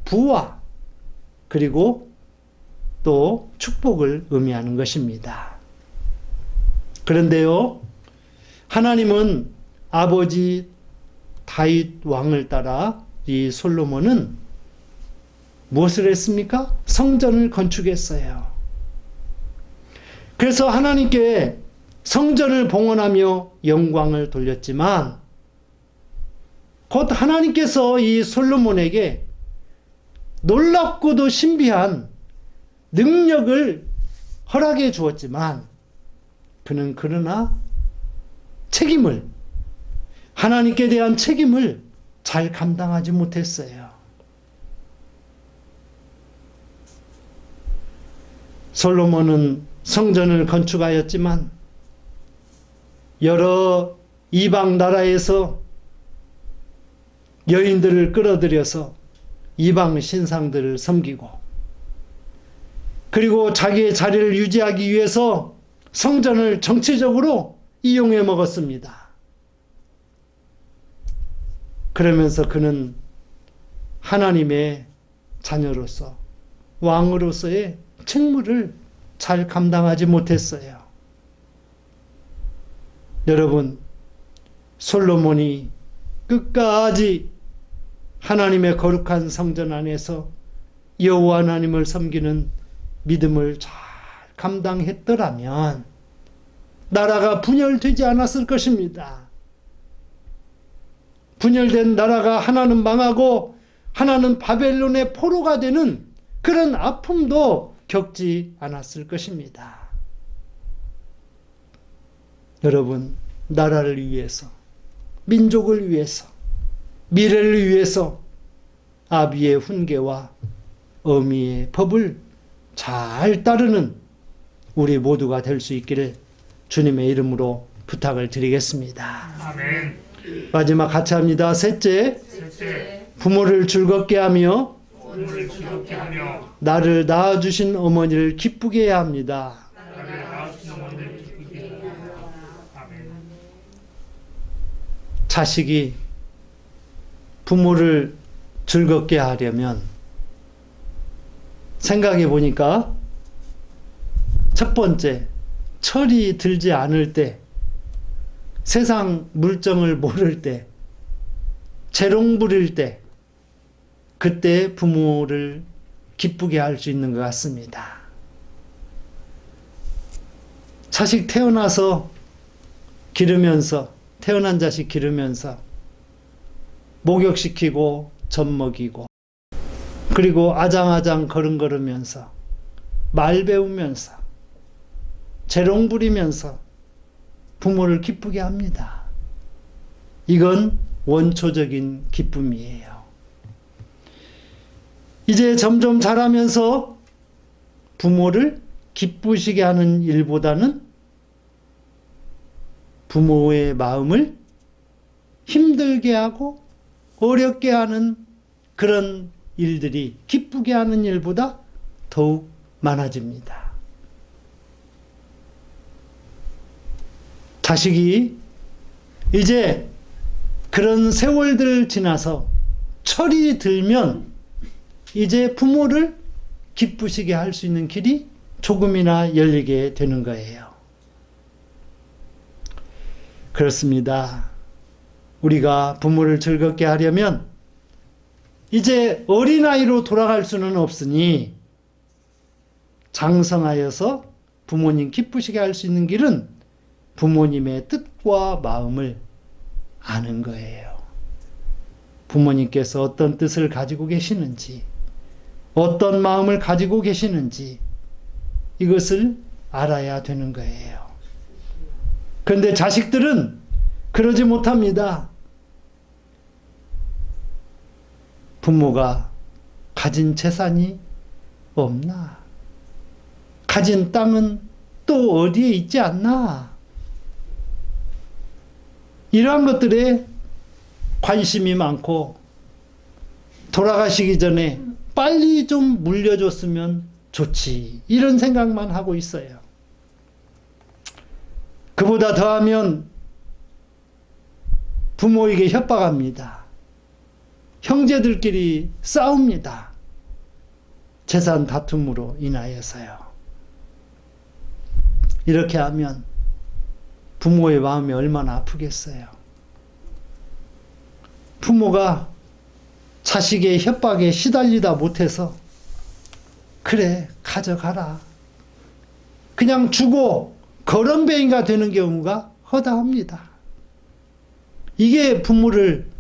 부와 그리고 또 축복을 의미하는 것입니다. 그런데요, 하나님은 아버지 다윗 왕을 따라 이 솔로몬은 무엇을 했습니까? 성전을 건축했어요. 그래서 하나님께 성전을 봉헌하며 영광을 돌렸지만, 곧 하나님께서 이 솔로몬에게 놀랍고도 신비한 능력을 허락해 주었지만, 그는 그러나 하나님께 대한 책임을 잘 감당하지 못했어요. 솔로몬은 성전을 건축하였지만 여러 이방 나라에서 여인들을 끌어들여서 이방 신상들을 섬기고, 그리고 자기의 자리를 유지하기 위해서 성전을 정치적으로 이용해 먹었습니다. 그러면서 그는 하나님의 자녀로서 왕으로서의 책무를 잘 감당하지 못했어요. 여러분, 솔로몬이 끝까지 하나님의 거룩한 성전 안에서 여호와 하나님을 섬기는 믿음을 잘 감당했더라면 나라가 분열되지 않았을 것입니다. 분열된 나라가 하나는 망하고 하나는 바벨론의 포로가 되는 그런 아픔도 겪지 않았을 것입니다. 여러분, 나라를 위해서, 민족을 위해서, 미래를 위해서 아비의 훈계와 어미의 법을 잘 따르는 우리 모두가 될 수 있기를 주님의 이름으로 부탁을 드리겠습니다. 아멘. 마지막 같이 합니다. 셋째, 셋째, 부모를 즐겁게 하며 오늘을 즐겁게 하며 나를 낳아주신 어머니를 기쁘게 해야 합니다. 나를 낳으신 어머니를 기쁘게 하며. 아멘. 자식이 부모를 즐겁게 하려면 생각해 보니까 첫 번째, 철이 들지 않을 때, 세상 물정을 모를 때, 재롱 부릴 때, 그때 부모를 기쁘게 할 수 있는 것 같습니다. 자식 태어나서 기르면서, 태어난 자식 기르면서 목욕시키고 젖 먹이고 그리고 아장아장 걸음걸으면서 말 배우면서 재롱 부리면서 부모를 기쁘게 합니다. 이건 원초적인 기쁨이에요. 이제 점점 자라면서 부모를 기쁘시게 하는 일보다는 부모의 마음을 힘들게 하고 어렵게 하는 그런 일들이 기쁘게 하는 일보다 더욱 많아집니다. 자식이 이제 그런 세월들 지나서 철이 들면 이제 부모를 기쁘시게 할 수 있는 길이 조금이나 열리게 되는 거예요. 그렇습니다. 우리가 부모를 즐겁게 하려면 이제 어린아이로 돌아갈 수는 없으니 장성하여서 부모님 기쁘시게 할 수 있는 길은 부모님의 뜻과 마음을 아는 거예요. 부모님께서 어떤 뜻을 가지고 계시는지, 어떤 마음을 가지고 계시는지 이것을 알아야 되는 거예요. 그런데 자식들은 그러지 못합니다. 부모가 가진 재산이 없나? 가진 땅은 또 어디에 있지 않나? 이러한 것들에 관심이 많고 돌아가시기 전에 빨리 좀 물려줬으면 좋지, 이런 생각만 하고 있어요. 그보다 더하면 부모에게 협박합니다. 형제들끼리 싸웁니다. 재산 다툼으로 인하여서요. 이렇게 하면 부모의 마음이 얼마나 아프겠어요. 부모가 자식의 협박에 시달리다 못해서 그래 가져가라, 그냥 주고 거렁뱅이가 되는 경우가 허다합니다. 이게 부모를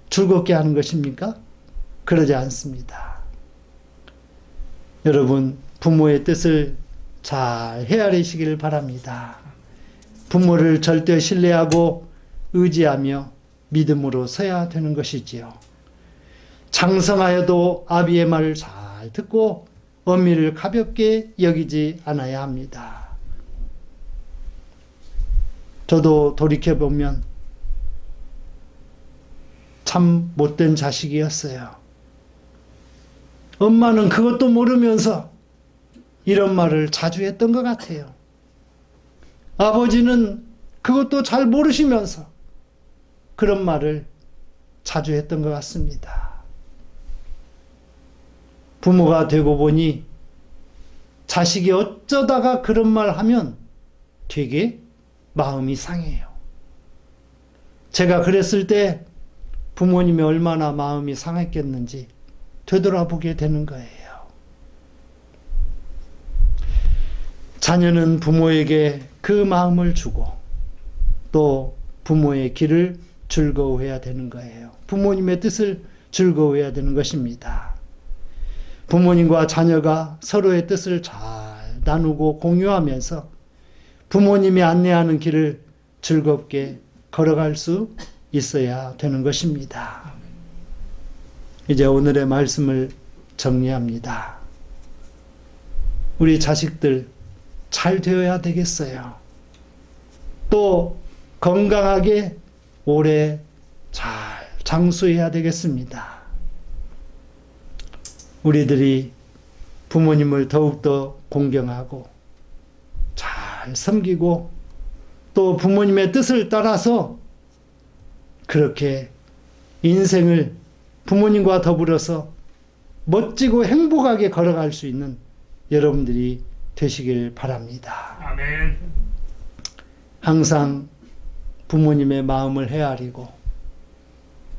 즐겁게 하는 것입니까? 그러지 않습니다. 여러분, 부모의 뜻을 잘 헤아리시길 바랍니다. 부모를 절대 신뢰하고 의지하며 믿음으로 서야 되는 것이지요. 장성하여도 아비의 말을 잘 듣고 어미를 가볍게 여기지 않아야 합니다. 저도 돌이켜보면 참 못된 자식이었어요. 엄마는 그것도 모르면서 이런 말을 자주 했던 것 같아요. 아버지는 그것도 잘 모르시면서 그런 말을 자주 했던 것 같습니다. 부모가 되고 보니 자식이 어쩌다가 그런 말 하면 되게 마음이 상해요. 제가 그랬을 때 부모님이 얼마나 마음이 상했겠는지 되돌아보게 되는 거예요. 자녀는 부모에게 그 마음을 주고 또 부모의 길을 즐거워해야 되는 거예요. 부모님의 뜻을 즐거워해야 되는 것입니다. 부모님과 자녀가 서로의 뜻을 잘 나누고 공유하면서 부모님이 안내하는 길을 즐겁게 걸어갈 수 있어야 되는 것입니다. 이제 오늘의 말씀을 정리합니다. 우리 자식들 잘 되어야 되겠어요. 또 건강하게 오래 잘 장수해야 되겠습니다. 우리들이 부모님을 더욱더 공경하고 잘 섬기고 또 부모님의 뜻을 따라서 그렇게 인생을 부모님과 더불어서 멋지고 행복하게 걸어갈 수 있는 여러분들이 되시길 바랍니다. 아멘. 항상 부모님의 마음을 헤아리고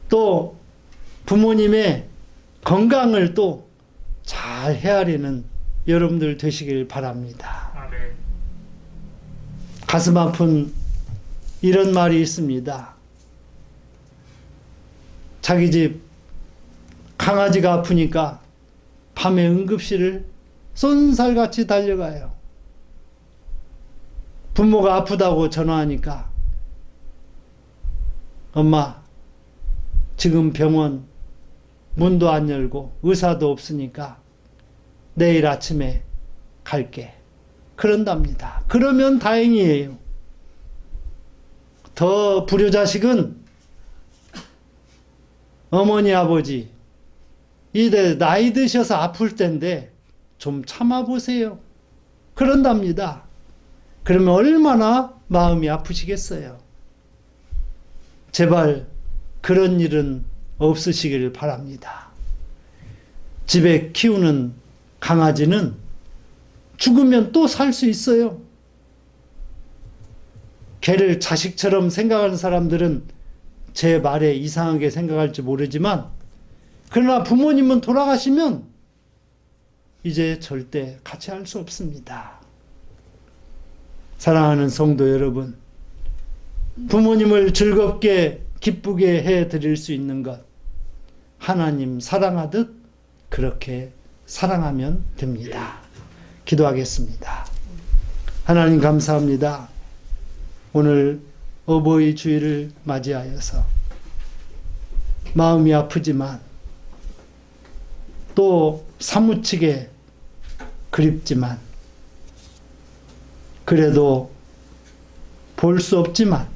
또 부모님의 건강을 또 잘 헤아리는 여러분들 되시길 바랍니다. 아멘. 가슴 아픈 이런 말이 있습니다. 자기 집 강아지가 아프니까 밤에 응급실을 쏜살같이 달려가요. 부모가 아프다고 전화하니까 엄마 지금 병원 문도 안 열고 의사도 없으니까 내일 아침에 갈게. 그런답니다. 그러면 다행이에요. 더 불효자식은 어머니 아버지 이제 나이 드셔서 아플 텐데 좀 참아보세요. 그런답니다. 그러면 얼마나 마음이 아프시겠어요. 제발 그런 일은 없으시기를 바랍니다. 집에 키우는 강아지는 죽으면 또 살 수 있어요. 개를 자식처럼 생각하는 사람들은 제 말에 이상하게 생각할지 모르지만, 그러나 부모님은 돌아가시면 이제 절대 같이 할 수 없습니다. 사랑하는 성도 여러분, 부모님을 즐겁게 기쁘게 해 드릴 수 있는 것, 하나님 사랑하듯 그렇게 사랑하면 됩니다. 기도하겠습니다. 하나님 감사합니다. 오늘 어버이 주일을 맞이하여서 마음이 아프지만 또 사무치게 그립지만 그래도 볼 수 없지만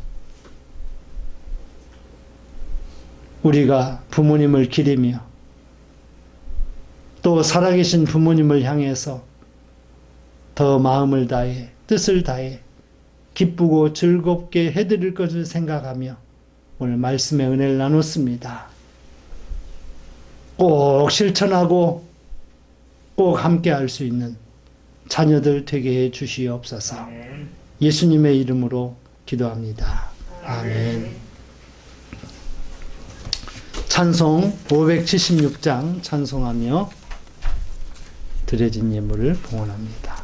우리가 부모님을 기리며 또 살아계신 부모님을 향해서 더 마음을 다해 뜻을 다해 기쁘고 즐겁게 해드릴 것을 생각하며 오늘 말씀의 은혜를 나눴습니다. 꼭 실천하고 꼭 함께 할 수 있는 자녀들 되게 해 주시옵소서. 예수님의 이름으로 기도합니다. 아멘. 찬송 576장 찬송하며 드려진 예물을 봉헌합니다.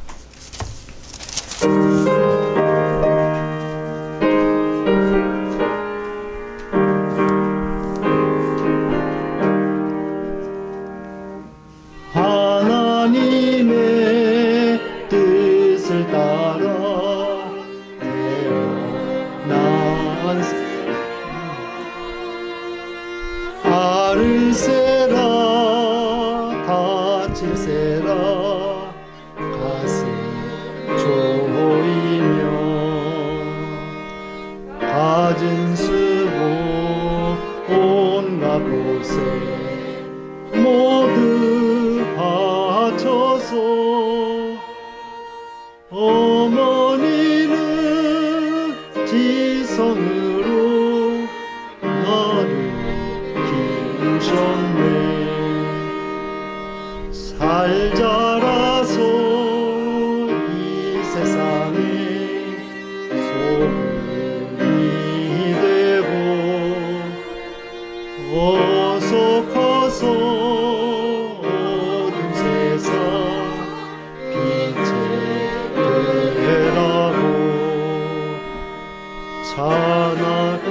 하나님의 뜻을 따라 태어난 아를세라 다칠세라 가슴 조이며 가진 쓰고 온갖 곳에 모두 바쳐서 어머니는 지성으로 나를 키우셨네. 잘 자라서 이 세상에 소문이 되고 어서 커서 어두운 세상 빛이 되라고 찬하게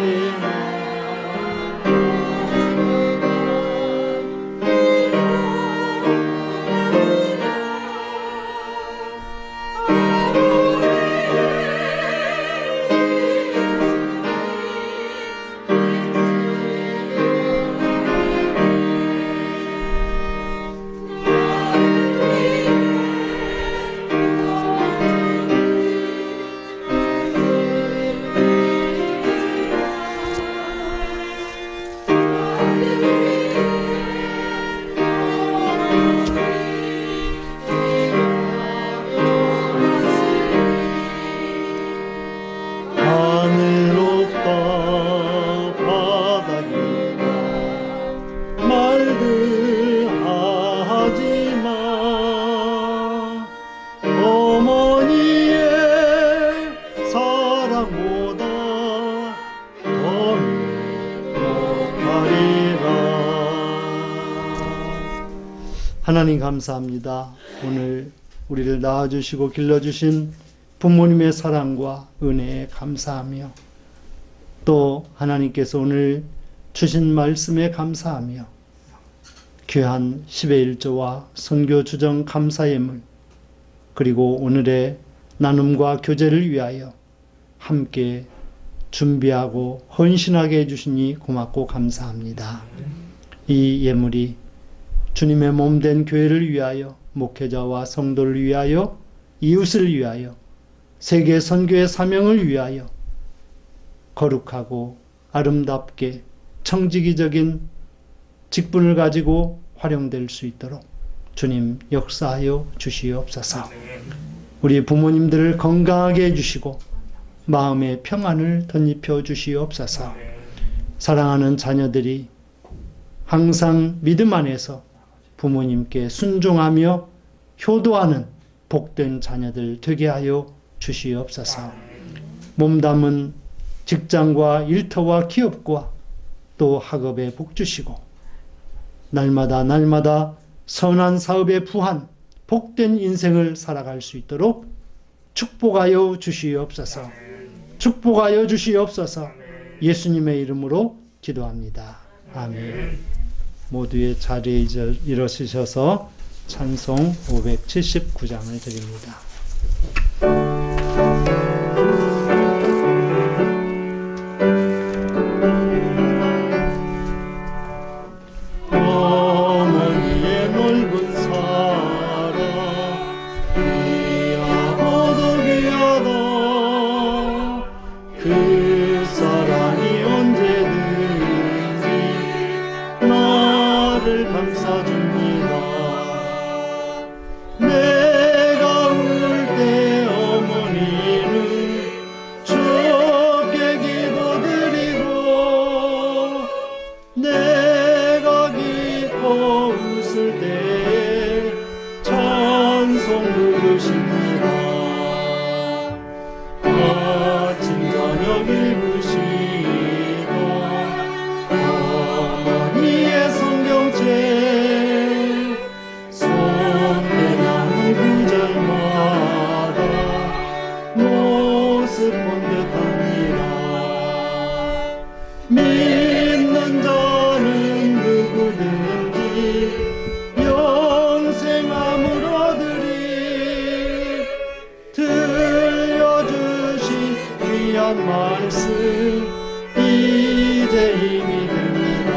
하늘 높다 바다 깊다 말들 하지마 어머니의 사랑보다 더 못하리라. 하나님 감사합니다. 오늘 우리를 낳아주시고 길러주신 부모님의 사랑과 은혜에 감사하며 또 하나님께서 오늘 주신 말씀에 감사하며 귀한 10의 1조와 선교 주정 감사 예물, 그리고 오늘의 나눔과 교제를 위하여 함께 준비하고 헌신하게 해주시니 고맙고 감사합니다. 이 예물이 주님의 몸된 교회를 위하여, 목회자와 성도를 위하여, 이웃을 위하여, 세계 선교의 사명을 위하여 거룩하고 아름답게 청지기적인 직분을 가지고 활용될 수 있도록 주님 역사하여 주시옵소서. 우리 부모님들을 건강하게 해주시고 마음의 평안을 덧입혀 주시옵소서. 사랑하는 자녀들이 항상 믿음 안에서 부모님께 순종하며 효도하는 복된 자녀들 되게 하여 주시옵소서. 몸담은 직장과 일터와 기업과 또 학업에 복 주시고 날마다 선한 사업에 부한 복된 인생을 살아갈 수 있도록 축복하여 주시옵소서. 축복하여 주시옵소서. 예수님의 이름으로 기도합니다. 아멘. 모두의 자리에 일어서셔서 찬송 579장을 드립니다. 어머니의 넓은 사랑 귀하고도 귀하다. 그 사랑이 언제든지 나를 감싸줍니다. 내가 울 때 어머니는 주께 기도드리고 내가 기뻐 웃을 때 찬송 부르십니다. 아침 저녁 읽으시고 어머니의 성경책 손대나무 구절마다 모습 본 듯합니다. 믿는 자는 누구든지 영생함을 얻으리. 들려주신 귀한 말씀 이제 힘이 됩니다.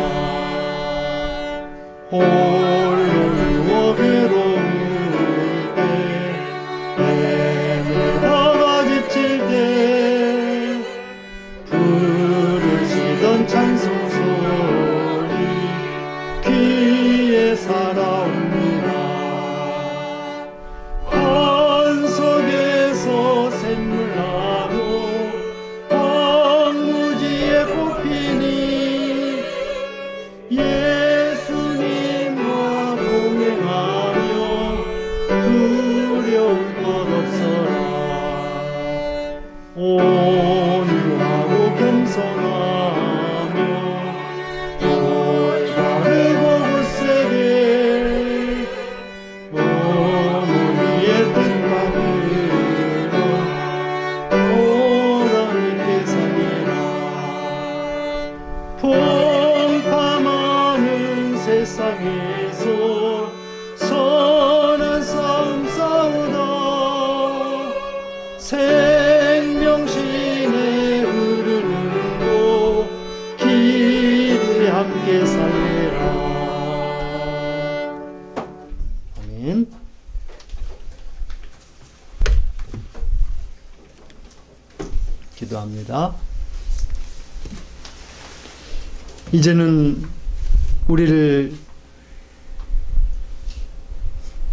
홀로 누워 괴로울 때 애매하가 지칠 때 부르시던 찬송 소리 귀에 살아옵니다. 안 속에서 샘물나무 황무지에 꽃피니 예수님과 동행하며 두려울 것 없어라. 온유하고 겸손하며 올바르고 굳세게 어머니의 뜻만으로 보람있게 살리라. 풍파많은 세상에서 선한 싸움 싸우다 생명신에 흐르는 곳 길이 함께 살리라. 아멘. 기도합니다. 이제는 우리를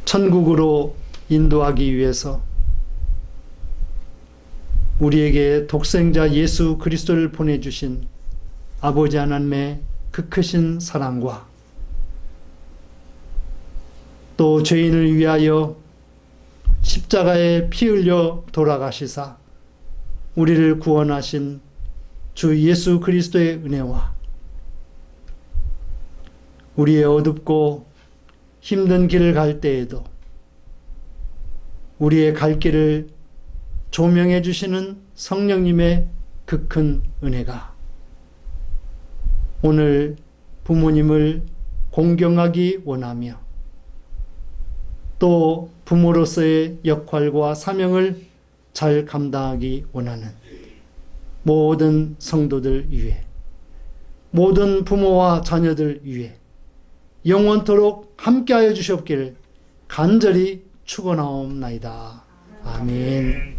천국으로 인도하기 위해서 우리에게 독생자 예수 그리스도를 보내주신 아버지 하나님의 그 크신 사랑과 또 죄인을 위하여 십자가에 피 흘려 돌아가시사 우리를 구원하신 주 예수 그리스도의 은혜와 우리의 어둡고 힘든 길을 갈 때에도 우리의 갈 길을 조명해 주시는 성령님의 그 큰 은혜가 오늘 부모님을 공경하기 원하며 또 부모로서의 역할과 사명을 잘 감당하기 원하는 모든 성도들 위해, 모든 부모와 자녀들 위해 영원토록 함께하여 주시옵기를 간절히 축원하옵나이다. 아멘.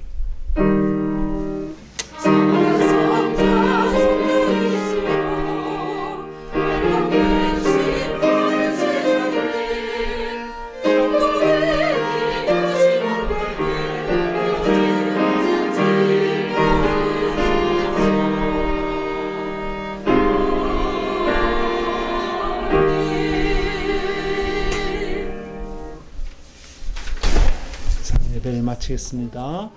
예배를 마치겠습니다.